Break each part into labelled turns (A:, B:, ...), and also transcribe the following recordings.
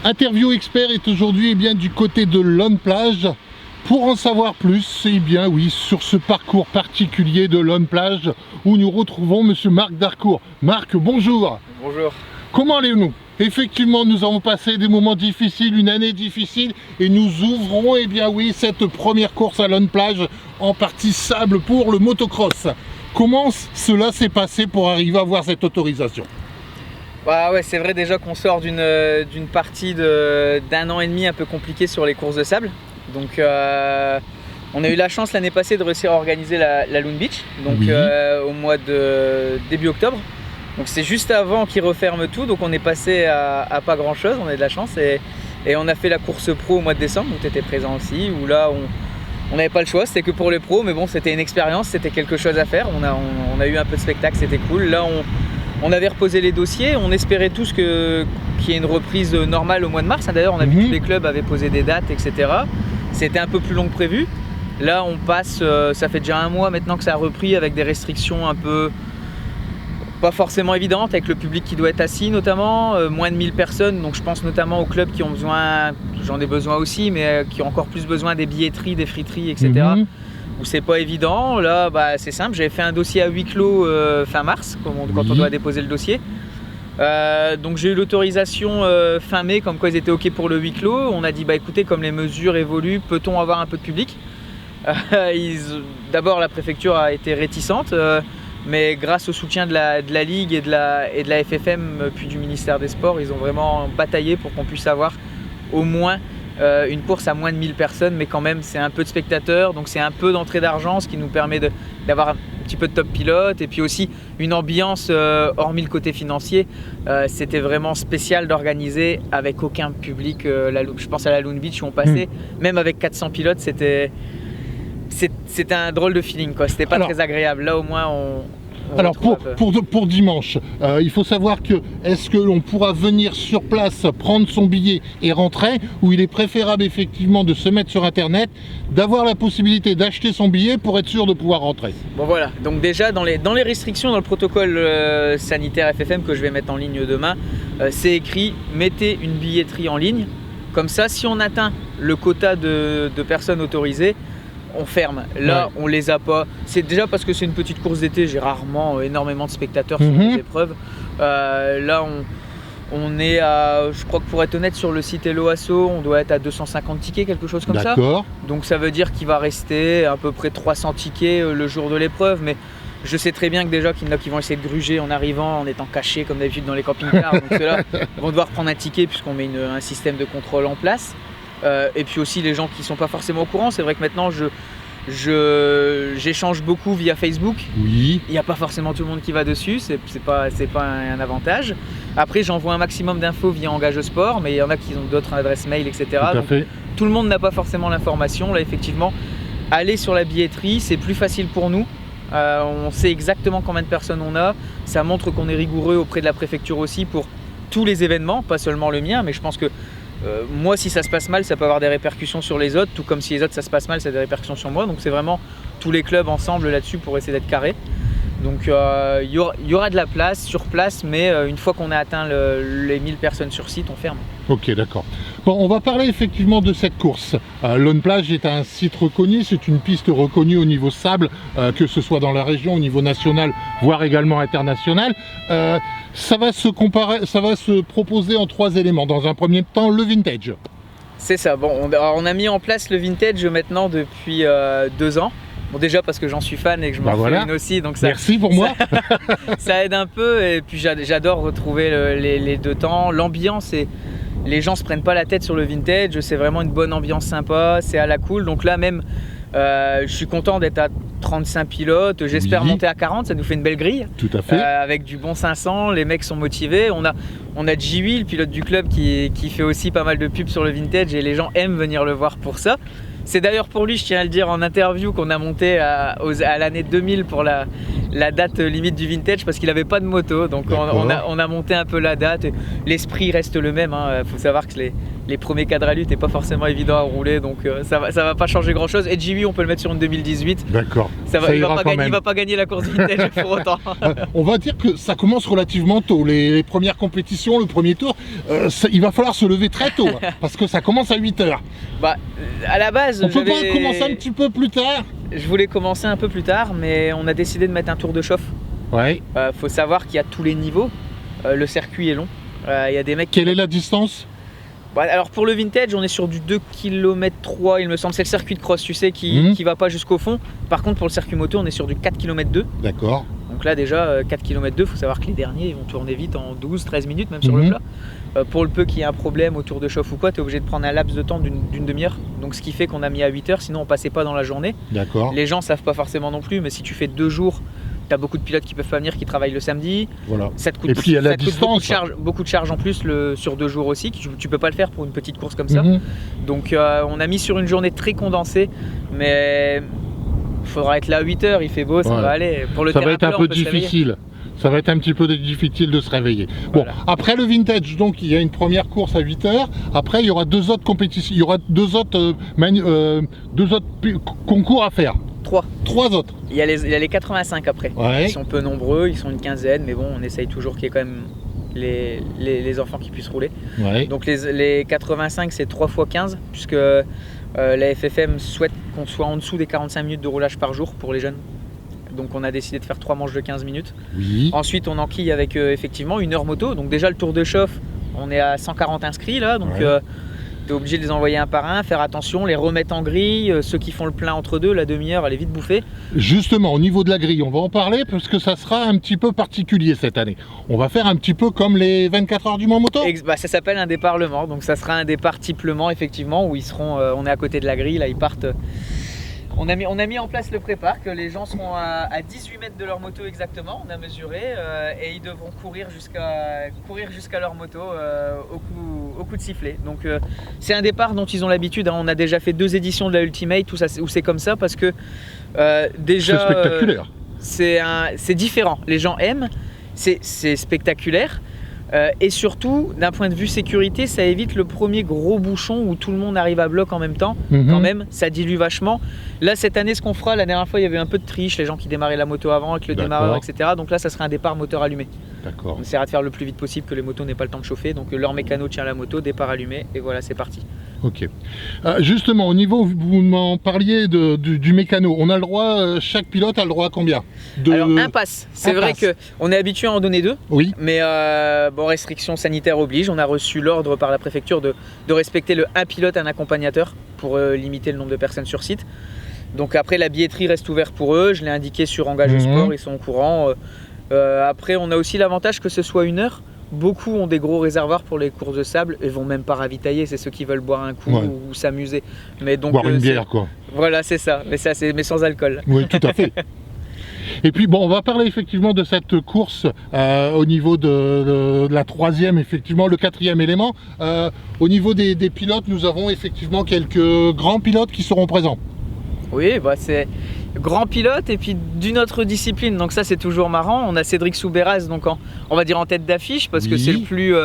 A: Interview Expert est aujourd'hui du côté de Lone Plage. Pour en savoir plus, sur ce parcours particulier de Lone Plage où nous retrouvons monsieur Marc Darcourt. Marc, bonjour.
B: Bonjour.
A: Comment allez-vous? Effectivement, nous avons passé des moments difficiles, une année difficile, et nous ouvrons cette première course à Lone Plage en partie sable pour le motocross. Comment cela s'est passé pour arriver à avoir cette autorisation?
B: Bah ouais, c'est vrai déjà qu'on sort d'une partie d'un an et demi un peu compliquée sur les courses de sable. Donc on a eu la chance l'année passée de réussir à organiser la Loon Beach, donc oui. Au mois de début octobre. Donc c'est juste avant qu'ils referment tout, donc on est passé à pas grand chose, on a de la chance et on a fait la course pro au mois de décembre où tu étais présent aussi, où là on n'avait pas le choix, c'était que pour les pros, mais bon c'était une expérience, c'était quelque chose à faire, on a eu un peu de spectacle, c'était cool. Là on avait reposé les dossiers, on espérait tous qu'il y ait une reprise normale au mois de mars. D'ailleurs, on a vu que tous les clubs avaient posé des dates, etc. C'était un peu plus long que prévu. Là, on passe, ça fait déjà un mois maintenant que ça a repris avec des restrictions un peu pas forcément évidentes, avec le public qui doit être assis notamment, moins de 1000 personnes. Donc je pense notamment aux clubs qui ont besoin, j'en ai besoin aussi, mais qui ont encore plus besoin des billetteries, des friteries, etc. Où c'est pas évident. Là c'est simple, j'avais fait un dossier à huis clos fin mars quand on doit déposer le dossier, donc j'ai eu l'autorisation fin mai comme quoi ils étaient ok pour le huis clos. On a dit écoutez, comme les mesures évoluent, peut-on avoir un peu de public? D'abord la préfecture a été réticente, mais grâce au soutien de la Ligue et de la FFM puis du ministère des Sports, ils ont vraiment bataillé pour qu'on puisse avoir au moins une course à moins de 1000 personnes, mais quand même c'est un peu de spectateurs, donc c'est un peu d'entrée d'argent, ce qui nous permet d'avoir un petit peu de top pilote et puis aussi une ambiance, hormis le côté financier. C'était vraiment spécial d'organiser avec aucun public. Je pense à la Loon Beach où on passait, même avec 400 pilotes, c'était un drôle de feeling, quoi. C'était pas très agréable. Là au moins
A: Alors pour dimanche, il faut savoir que est-ce que l'on pourra venir sur place, prendre son billet et rentrer, ou il est préférable effectivement de se mettre sur internet, d'avoir la possibilité d'acheter son billet pour être sûr de pouvoir rentrer? Bon
B: voilà, donc déjà dans les restrictions, dans le protocole sanitaire FFM que je vais mettre en ligne demain, c'est écrit mettez une billetterie en ligne, comme ça si on atteint le quota de personnes autorisées, on ferme. Là, on les a pas. C'est déjà parce que c'est une petite course d'été, j'ai rarement énormément de spectateurs sur les épreuves. Là, on est à, je crois que pour être honnête, sur le site Hello Asso, on doit être à 250 tickets, quelque chose comme ça. Donc ça veut dire qu'il va rester à peu près 300 tickets le jour de l'épreuve, mais je sais très bien que déjà qu'il y en a qui vont essayer de gruger en arrivant, en étant cachés comme d'habitude dans les camping-cars. Donc ceux-là vont devoir prendre un ticket puisqu'on met un système de contrôle en place. Et puis aussi les gens qui ne sont pas forcément au courant, c'est vrai que maintenant j'échange beaucoup via Facebook. Il n'y a pas forcément tout le monde qui va dessus, c'est pas un avantage. Après j'envoie un maximum d'infos via Engage Sport, mais il y en a qui ont d'autres adresses mail, etc. Donc, tout le monde n'a pas forcément l'information. Là effectivement, aller sur la billetterie, c'est plus facile pour nous. On sait exactement combien de personnes on a. Ça montre qu'on est rigoureux auprès de la préfecture aussi pour tous les événements, pas seulement le mien, mais je pense que moi si ça se passe mal ça peut avoir des répercussions sur les autres, tout comme si les autres ça se passe mal ça a des répercussions sur moi, donc c'est vraiment tous les clubs ensemble là-dessus pour essayer d'être carré. Donc il y aura de la place sur place, mais une fois qu'on a atteint les 1000 personnes sur site, on ferme. Ok, d'accord. Bon, on va parler effectivement de cette course. Lone Plage est un site reconnu, c'est une piste reconnue au niveau sable, que ce soit dans la région, au niveau national, voire également international. Ça va se proposer en 3 éléments. Dans un premier temps, le vintage. C'est ça. Bon, on a mis en place le vintage maintenant depuis 2 ans. Bon, déjà parce que j'en suis fan et que je m'en fais une aussi, donc ça, merci pour moi. Ça aide un peu, et puis j'adore retrouver les deux temps, l'ambiance, et les gens se prennent pas la tête sur le vintage, c'est vraiment une bonne ambiance sympa, c'est à la cool. Donc là même je suis content d'être à 35 pilotes, j'espère monter à 40, ça nous fait une belle grille. Tout à fait. Avec du bon 500, les mecs sont motivés, on a J8, le pilote du club qui fait aussi pas mal de pubs sur le vintage, et les gens aiment venir le voir pour ça. C'est d'ailleurs pour lui, je tiens à le dire en interview, qu'on a monté à l'année 2000 pour la la date limite du vintage parce qu'il n'avait pas de moto. Donc on a monté un peu la date. L'esprit reste le même. Faut savoir que les premiers cadres à lutte n'est pas forcément évident à rouler, donc ça va pas changer grand chose. Et JV, on peut le mettre sur une 2018.
A: D'accord.
B: Il va pas gagner la course vintage pour autant.
A: On va dire que ça commence relativement tôt. Les premières compétitions, le premier tour, il va falloir se lever très tôt parce que ça commence à 8h.
B: Bah, à la base,
A: on peut pas commencer un petit peu plus tard.
B: Je voulais commencer un peu plus tard, mais on a décidé de mettre un tour de chauffe.
A: Ouais.
B: Faut savoir qu'il y a tous les niveaux. Le circuit est long. Il y a des mecs.
A: Quelle est la distance?
B: Alors pour le vintage, on est sur du 2 km 3, il me semble. C'est le circuit de cross, tu sais, qui va pas jusqu'au fond. Par contre, pour le circuit moto, on est sur du 4 km 2.
A: D'accord.
B: Donc là déjà, 4 km 2, il faut savoir que les derniers ils vont tourner vite en 12-13 minutes, même sur le plat. Pour le peu qu'il y ait un problème au tour de chauffe ou quoi, tu es obligé de prendre un laps de temps d'une demi-heure. Donc ce qui fait qu'on a mis à 8 heures, sinon on passait pas dans la journée.
A: D'accord.
B: Les gens savent pas forcément non plus, mais si tu fais 2 jours, tu as beaucoup de pilotes qui peuvent pas venir, qui travaillent le samedi.
A: Voilà.
B: Ça te coûte,
A: et puis à la distance,
B: beaucoup de charges en plus sur 2 jours aussi. Tu peux pas le faire pour une petite course comme ça. Donc on a mis sur une journée très condensée, mais il faudra être là à 8 heures, il fait beau, ça va aller. Pour le
A: ça va être un peu difficile. Ça va être un petit peu difficile de se réveiller. Voilà. Bon, après le vintage, donc il y a une première course à 8 heures. Après, il y aura 2 autres compétitions. Il y aura 2 autres concours à faire. 3 autres.
B: Il y a les 85 après.
A: Ouais.
B: Ils sont peu nombreux, ils sont une quinzaine, mais bon, on essaye toujours qu'il y ait quand même les enfants qui puissent rouler.
A: Ouais.
B: Donc les 85, c'est 3 x 15, puisque la FFM souhaite qu'on soit en dessous des 45 minutes de roulage par jour pour les jeunes. Donc on a décidé de faire 3 manches de 15 minutes.
A: Oui.
B: Ensuite on enquille avec effectivement 1 heure moto. Donc déjà le tour de chauffe, on est à 140 inscrits là. Donc tu es obligé de les envoyer un par un, faire attention, les remettre en grille. Ceux qui font le plein entre deux, la demi-heure elle est vite bouffée.
A: Justement au niveau de la grille, on va en parler parce que ça sera un petit peu particulier cette année. On va faire un petit peu comme les 24 heures du Mans moto.
B: Ça s'appelle un départ Le Mans. Donc ça sera un départ type Le Mans effectivement, où ils seront, on est à côté de la grille, là ils partent. On a mis en place le prépare, que les gens seront à 18 mètres de leur moto exactement, on a mesuré, et ils devront courir jusqu'à leur moto au coup de sifflet. Donc c'est un départ dont ils ont l'habitude, on a déjà fait 2 éditions de la Ultimate où c'est comme ça parce que déjà...
A: c'est spectaculaire.
B: C'est différent, les gens aiment, c'est spectaculaire. Et surtout, d'un point de vue sécurité, ça évite le premier gros bouchon où tout le monde arrive à bloc en même temps. Quand même, ça dilue vachement. Là, cette année, ce qu'on fera, la dernière fois, il y avait un peu de triche, les gens qui démarraient la moto avant avec le démarreur, etc. Donc là, ça sera un départ moteur allumé.
A: D'accord.
B: On essaiera de faire le plus vite possible que les motos n'aient pas le temps de chauffer. Donc leur mécano tient la moto, départ allumé, et voilà, c'est parti.
A: Ok. Justement, au niveau, vous m'en parliez du mécano, on a le droit, chaque pilote a le droit à combien
B: Alors, un pass. C'est vrai qu'on est habitué à en donner 2.
A: Oui.
B: Mais bon, restrictions sanitaires obligent. On a reçu l'ordre par la préfecture de respecter le 1 pilote, 1 accompagnateur pour limiter le nombre de personnes sur site. Donc après, la billetterie reste ouverte pour eux. Je l'ai indiqué sur Engage Sport, ils sont au courant. Après, on a aussi l'avantage que ce soit 1 heure. Beaucoup ont des gros réservoirs pour les courses de sable et vont même pas ravitailler, c'est ceux qui veulent boire un coup ou s'amuser. Mais donc
A: boire une bière quoi.
B: Voilà, c'est ça, mais sans alcool.
A: Oui, tout à fait. Et puis bon, on va parler effectivement de cette course au niveau de la 3e, effectivement, le 4e élément. Au niveau des pilotes, nous avons effectivement quelques grands pilotes qui seront présents.
B: Oui, c'est grand pilote et puis d'une autre discipline, donc ça c'est toujours marrant. On a Cédric Soubeyras, donc on va dire en tête d'affiche parce que c'est le plus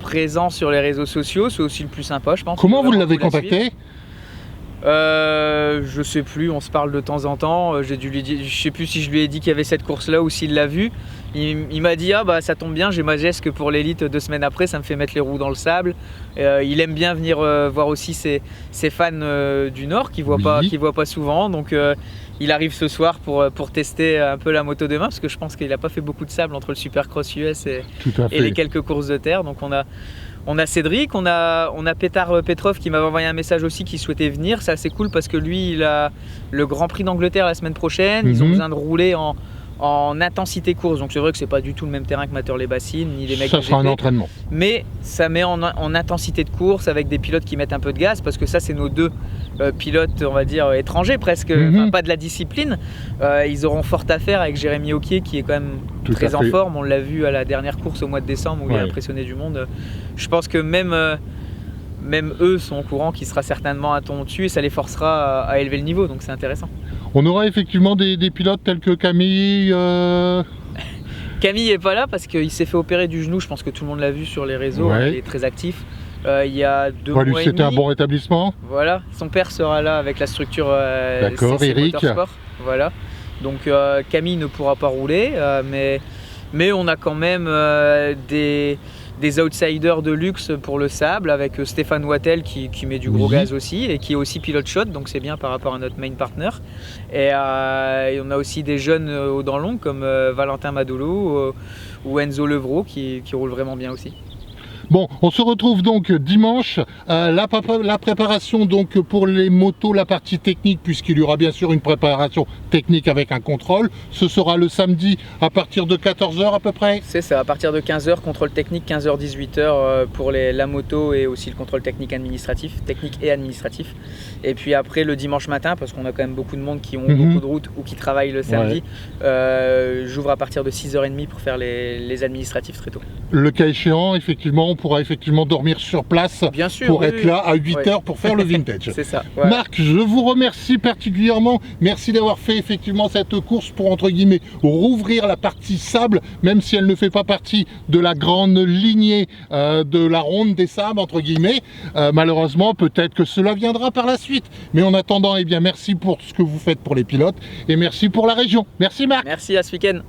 B: présent sur les réseaux sociaux, c'est aussi le plus sympa je pense.
A: Comment vous l'avez contacté?
B: Je sais plus, on se parle de temps en temps. J'ai dû lui dire, je sais plus si je lui ai dit qu'il y avait cette course là ou s'il l'a vu. Il m'a dit ça tombe bien, j'ai ma geste pour l'élite 2 semaines après, ça me fait mettre les roues dans le sable. Il aime bien venir voir aussi ses fans du Nord qui voient pas souvent, donc il arrive ce soir pour tester un peu la moto demain parce que je pense qu'il n'a pas fait beaucoup de sable entre le Supercross US et les quelques courses de terre. Donc on a Cédric, on a Petar Petrov qui m'avait envoyé un message aussi qui souhaitait venir. C'est assez cool parce que lui il a le Grand Prix d'Angleterre la semaine prochaine. Ils ont besoin de rouler en intensité course, donc c'est vrai que c'est pas du tout le même terrain que Materley-Bassines ni les mecs.
A: Ça sera un entraînement. Mais
B: ça met en intensité de course avec des pilotes qui mettent un peu de gaz parce que ça c'est nos 2 pilotes, on va dire étrangers presque, pas de la discipline. Ils auront fort à faire avec Jérémy Auquier qui est quand même très en forme. On l'a vu à la dernière course au mois de décembre où il a impressionné du monde. Je pense que même eux sont au courant qu'il sera certainement un ton au-dessus et ça les forcera à élever le niveau, donc c'est intéressant.
A: On aura effectivement des pilotes tels que Camille.
B: Camille n'est pas là parce qu'il s'est fait opérer du genou, je pense que tout le monde l'a vu sur les réseaux, il est très actif. Il y a 2 mois et demi.
A: C'était un bon rétablissement.
B: Voilà, son père sera là avec la structure
A: d'accord, Eric.
B: Motorsport. Voilà. Donc Camille ne pourra pas rouler, mais on a quand même des outsiders de luxe pour le sable avec Stéphane Wattel qui met du gros gaz aussi et qui est aussi pilote shot, donc c'est bien par rapport à notre main partner. Et on a aussi des jeunes aux dents longues comme Valentin Madolo ou Enzo Levrault qui roulent vraiment bien aussi.
A: Bon, on se retrouve donc dimanche, la préparation donc pour les motos, la partie technique, puisqu'il y aura bien sûr une préparation technique avec un contrôle. Ce sera le samedi à partir de 14 h à peu près.
B: C'est ça, à partir de 15 h, contrôle technique, 15 h, 18 h pour la moto et aussi le contrôle technique et administratif. Et puis après le dimanche matin, parce qu'on a quand même beaucoup de monde qui ont beaucoup de routes ou qui travaillent le samedi, j'ouvre à partir de 6 h 30 pour faire les administratifs très tôt. Le
A: cas échéant, effectivement, on pourra effectivement dormir sur place pour être là à 8 h pour faire le vintage.
B: C'est ça.
A: Ouais. Marc, je vous remercie particulièrement. Merci d'avoir fait effectivement cette course pour, entre guillemets, rouvrir la partie sable, même si elle ne fait pas partie de la grande lignée de la ronde des sables, entre guillemets. Malheureusement, peut-être que cela viendra par la suite. Mais en attendant, eh bien, merci pour ce que vous faites pour les pilotes et merci pour la région. Merci Marc.
B: Merci, à ce week-end.